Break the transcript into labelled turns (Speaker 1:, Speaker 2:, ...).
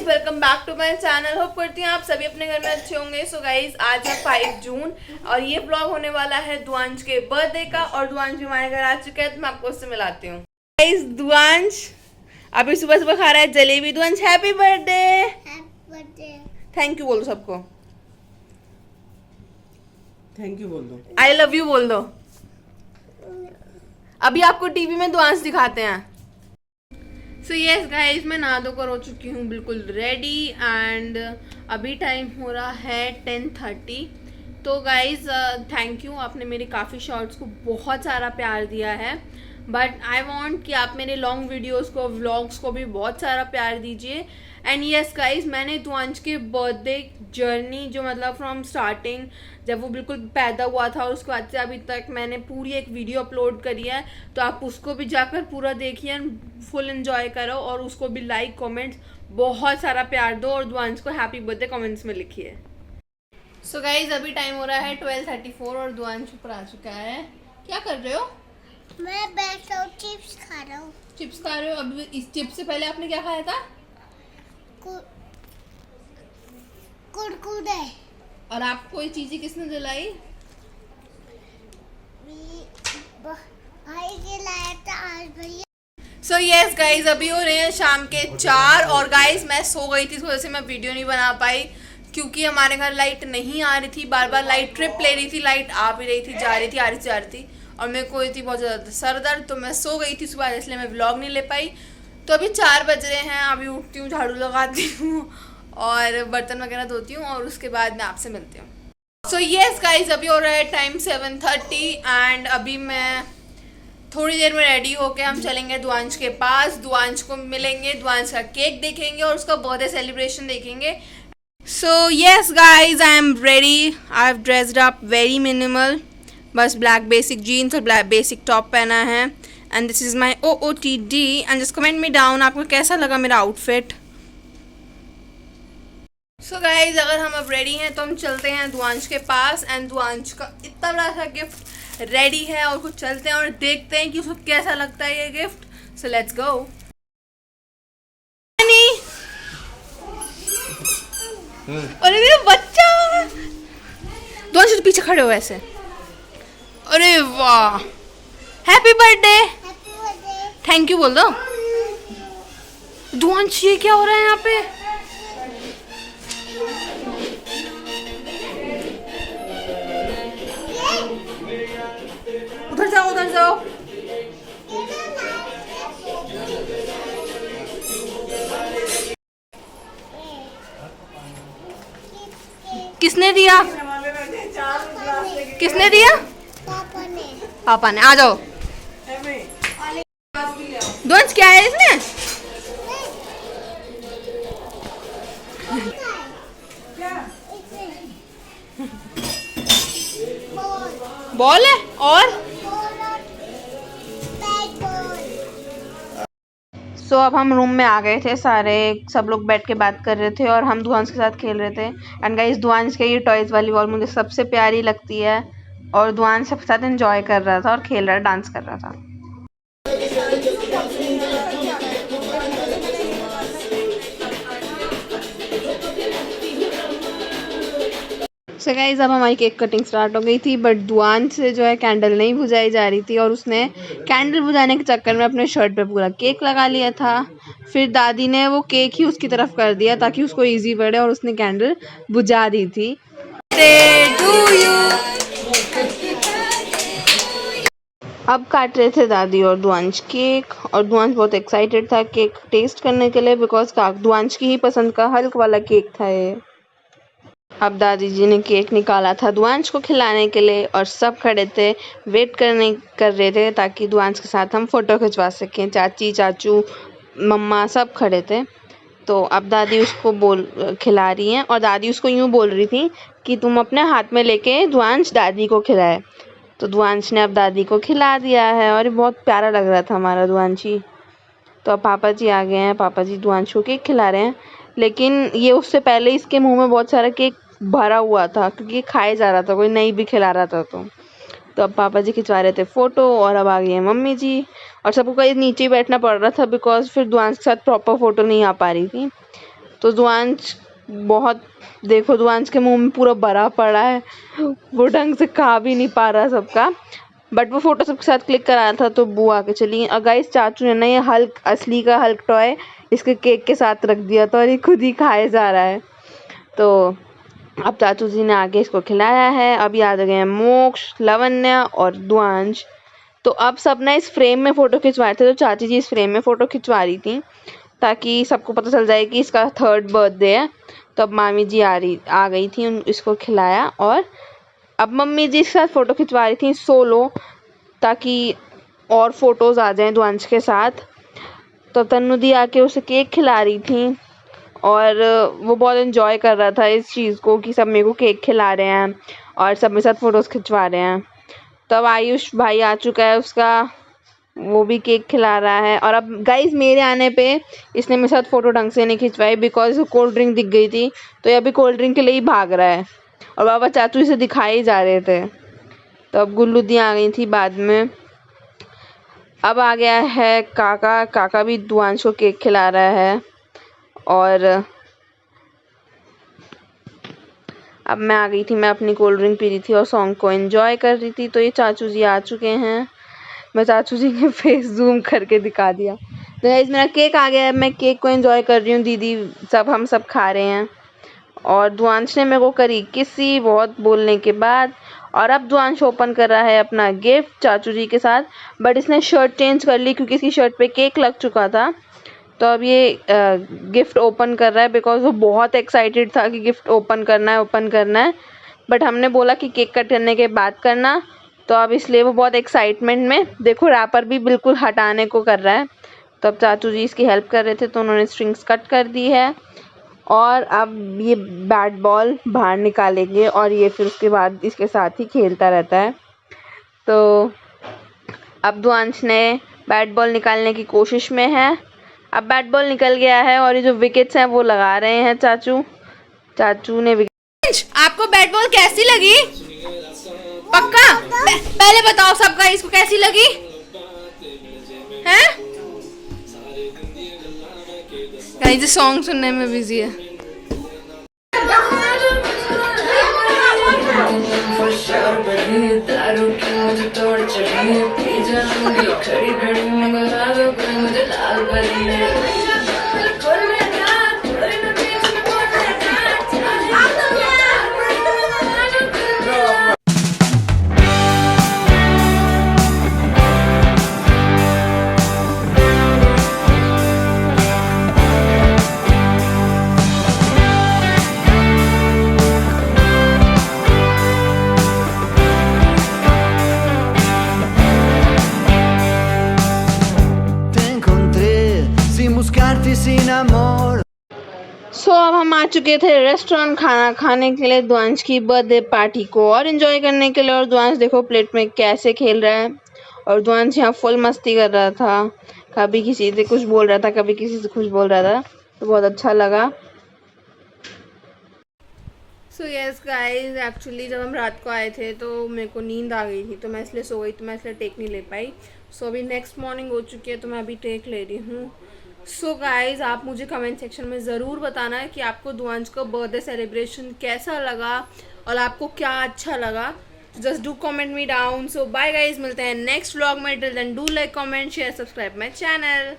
Speaker 1: Guys, welcome back to my channel. Hope करती हैं आप सभी अपने घर में अच्छे होंगे। सो गाइज, आज है 5 जून और ये ब्लॉग होने वाला है दुआंश के बर्थडे का। और दुआंश भी हमारे घर आ चुका है तो मैं आपको उससे मिलाती हूँ। गाइज, दुआंश अभी सुबह सुबह खा रहा है jalebi. Duansh happy birthday. Thank you बोल दो सबको।
Speaker 2: थैंक यू बोल दो।
Speaker 1: आई लव यू बोल दो। अभी आपको टीवी में दुआंश दिखाते हैं। सो यस गाइज, मैं नहा धोकर हो चुकी हूँ बिल्कुल रेडी एंड अभी टाइम हो रहा है 10:30। तो गाइज थैंक यू, आपने मेरी काफ़ी शॉर्ट्स को बहुत सारा प्यार दिया है। बट आई वांट कि आप मेरे लॉन्ग वीडियोस को, व्लॉग्स को भी बहुत सारा प्यार दीजिए। एंड यस गाइज, मैंने दुआंश के बर्थडे जर्नी जो मतलब फ्रॉम स्टार्टिंग जब वो बिल्कुल पैदा हुआ था और उसके बाद से अभी तक मैंने पूरी एक वीडियो अपलोड करी है। तो आप उसको भी जाकर पूरा देखिए, फुल एंजॉय करो और उसको भी लाइक कमेंट्स बहुत सारा प्यार दो और दुआंश को हैप्पी बर्थडे कमेंट्स में लिखिए। सो गाइज, अभी टाइम हो रहा है 12:34 और दुआंश ऊपर आ चुका है। क्या कर रहे हो?
Speaker 3: मैं बैठा हूँ, चिप्स खा रहा हूँ।
Speaker 1: चिप्स खा रहे हो? अभी इस चिप्स से पहले आपने क्या खाया था?
Speaker 3: कुरकुरे।
Speaker 1: और आपको ये चीजें किसने दिलाई?
Speaker 3: भाई के लाया था आज भैया।
Speaker 1: सो यस गाइज, अभी हो रहे हैं शाम के 4 और गाइज मैं सो गई थी, इस वजह से मैं वीडियो नहीं बना पाई क्योंकि हमारे घर लाइट नहीं आ रही थी। बार बार लाइट ट्रिप ले रही थी, लाइट आ भी रही थी, जा रही थी, आ रही थी, जा रही थी और मेरे को थी बहुत ज़्यादा सर दर्द। तो मैं सो गई थी सुबह, इसलिए मैं व्लॉग नहीं ले पाई। तो अभी 4 बज रहे हैं, अभी उठती हूँ, झाड़ू लगाती हूँ और बर्तन वगैरह धोती हूँ और उसके बाद मैं आपसे मिलती हूँ। सो यस गाइज, अभी हो रहा है टाइम 7:30 एंड अभी मैं थोड़ी देर में रेडी होके हम चलेंगे दुआंश के पास। दुआंश को मिलेंगे, दुआंश का केक देखेंगे और उसका बर्थडे सेलिब्रेशन देखेंगे। So yes guys, I am ready. I have dressed up very minimal, बस ब्लैक बेसिक जीन्स और ब्लैक बेसिक टॉप पहना है and this is my OOTD and just comment me down आपको कैसा लगा मेरा आउटफिट। सो गाइज, अगर हम अब रेडी हैं तो हम चलते हैं दुआंश के पास एंड दुआंश का इतना बड़ा सा गिफ्ट रेडी है और कुछ चलते हैं और देखते हैं कि उसको कैसा लगता है ये गिफ्ट। So let's go. अरे मेरा बच्चा, दुआंश तो पीछे खड़े हो ऐसे। अरे वाह, हैप्पी बर्थडे। थैंक यू बोल दो। दुआंश, ये क्या हो रहा है यहाँ पे? उधर जाओ, उधर जाओ। किसने दिया? किसने दिया?
Speaker 3: पापा ने।
Speaker 1: पापा ने। आ जाओ। दुआंश, क्या है इसमें? बॉल है और सो अब हम रूम में आ गए थे सारे, सब लोग बैठ के बात कर रहे थे और हम दुआंश के साथ खेल रहे थे। एंड गाइस, दुआंश के ये टॉयज वाली बॉल मुझे सबसे प्यारी लगती है और दुआंश सबके साथ एंजॉय कर रहा था और खेल रहा, डांस कर रहा था। सो गाइस, अब हमारी केक कटिंग स्टार्ट हो गई थी बट दुआंश से जो है कैंडल नहीं बुझाई जा रही थी और उसने कैंडल बुझाने के चक्कर में अपने शर्ट पे पूरा केक लगा लिया था। फिर दादी ने वो केक ही उसकी तरफ कर दिया ताकि उसको इजी पड़े और उसने कैंडल बुझा दी थी। अब काट रहे थे दादी और दुआंश केक और दुआंश बहुत एक्साइटेड था केक टेस्ट करने के लिए बिकॉज दुआंश की ही पसंद का हल्क वाला केक था ये। अब दादी जी ने केक निकाला था दुआंश को खिलाने के लिए और सब खड़े थे, वेट कर रहे थे ताकि दुआंश के साथ हम फ़ोटो खिंचवा सकें। चाची, चाचू, मम्मा सब खड़े थे। तो अब दादी उसको खिला रही हैं और दादी उसको यूँ बोल रही थी कि तुम अपने हाथ में लेके दुआंश दादी को खिलाए। तो दुआंश ने अब दादी को खिला दिया है और ये बहुत प्यारा लग रहा था हमारा दुआंशी। तो अब पापा जी आ गए हैं, पापा जी दुआंश को केक खिला रहे हैं लेकिन ये उससे पहले इसके मुंह में बहुत सारा केक भरा हुआ था क्योंकि खाया जा रहा था, कोई नहीं भी खिला रहा था। तो अब पापा जी खिंचवा रहे थे फ़ोटो और अब आ गई है मम्मी जी और सबको कहीं नीचे ही बैठना पड़ रहा था बिकॉज फिर दुआंश के साथ प्रॉपर फ़ोटो नहीं आ पा रही थी।
Speaker 2: तो दुआंश बहुत, देखो दुआंश के मुंह में पूरा भरा पड़ा है, वो ढंग से खा भी नहीं पा रहा सबका। बट वो फ़ोटो सबके साथ क्लिक कराया था तो बू आके चली गई। और गाइस चाचू ने ना ये हल्क, असली का हल्क टॉय इसके केक के साथ रख दिया था और ये खुद ही खाए जा रहा है। तो अब चाचू जी ने आगे इसको खिलाया है। अभी आ गए हैं मोक्ष, लवन्या और दुआंश। तो अब सब ना इस फ्रेम में फ़ोटो खिंचवाए थे, तो चाची जी इस फ्रेम में फ़ोटो खिंचवा रही थी ताकि सबको पता चल जाए कि इसका 3rd बर्थडे है। तो अब मामी जी आ गई थी, इसको खिलाया और अब मम्मी जी के साथ फ़ोटो खिंचवा रही थी सोलो, ताकि और फ़ोटोज़ आ जाएं दुआंश के साथ। तो तन्नू दी आके उसे केक खिला रही थी और वो बहुत एंजॉय कर रहा था इस चीज़ को कि सब मेरे को केक खिला रहे हैं और सब मेरे साथ फ़ोटोज़ खिंचवा रहे हैं। तब आयुष भाई आ चुका है उसका, वो भी केक खिला रहा है। और अब गाइस मेरे आने पे इसने मेरे साथ फ़ोटो ढंग से नहीं खिंचवाई बिकॉज कोल्ड ड्रिंक दिख गई थी, तो ये अभी कोल्ड ड्रिंक के लिए ही भाग रहा है और बाबा चाचू इसे दिखाए ही जा रहे थे। तो अब गुल्लू दी आ गई थी बाद में। अब आ गया है काका भी दुआंश को केक खिला रहा है। और अब मैं आ गई थी, मैं अपनी कोल्ड ड्रिंक पी रही थी और सॉन्ग को एंजॉय कर रही थी। तो ये चाचू जी आ चुके हैं, मैं चाचू जी के फेस जूम करके दिखा दिया। तो गाइस मेरा केक आ गया है, मैं केक को एंजॉय कर रही हूँ, दीदी हम सब खा रहे हैं। और दुआंश ने मेरे को करी किसी बहुत बोलने के बाद। और अब दुआंश ओपन कर रहा है अपना गिफ्ट चाचू जी के साथ, बट इसने शर्ट चेंज कर ली क्योंकि इसकी शर्ट पे केक लग चुका था। तो अब ये गिफ्ट ओपन कर रहा है बिकॉज वो बहुत एक्साइटेड था कि गिफ्ट ओपन करना है। बट हमने बोला कि केक कट करने के बाद करना, तो अब इसलिए वो बहुत एक्साइटमेंट में, देखो रैपर भी बिल्कुल हटाने को कर रहा है। तो अब चाचू जी इसकी हेल्प कर रहे थे तो उन्होंने स्ट्रिंग्स कट कर दी है। और अब ये बैट बॉल बाहर निकालेंगे और ये फिर उसके बाद इसके साथ ही खेलता रहता है। तो अब दुआंश ने बैट बॉल निकालने की कोशिश में है। अब बैट बॉल निकल गया है और ये जो विकेट्स हैं वो लगा रहे हैं चाचू ने
Speaker 1: आपको बैट बॉल कैसी लगी? पक्का पहले बताओ सबका इसको कैसी लगी हैं? गाइस सॉन्ग सुनने में बिजी है। दारू की मुझे तोड़ चढ़ी, पी जाऊंगी खड़ी खड़ी मंगला दो कोई मुझे लाल परी।
Speaker 2: सो अब हम आ चुके थे रेस्टोरेंट खाना खाने के लिए दुआंश की बर्थडे पार्टी को और एंजॉय करने के लिए। और दुआंश देखो प्लेट में कैसे खेल रहा है और दुआंश यहाँ फुल मस्ती कर रहा था, कभी किसी से कुछ बोल रहा था, कभी किसी से कुछ बोल रहा था, तो बहुत अच्छा लगा।
Speaker 1: सो यस गाइज, एक्चुअली जब हम रात को आए थे तो मेरे को नींद आ गई थी, तो मैं इसलिए सो गई, तो मैं इसलिए टेक नहीं ले पाई। सो अभी नेक्स्ट मॉर्निंग हो चुकी है तो मैं अभी टेक ले रही हूँ। सो गाइज आप मुझे कमेंट सेक्शन में ज़रूर बताना है कि आपको दुआंश का बर्थडे सेलिब्रेशन कैसा लगा और आपको क्या अच्छा लगा। Just do comment me down. So bye guys, मिलते हैं नेक्स्ट व्लॉग में। Till then do like, comment, share, subscribe my channel.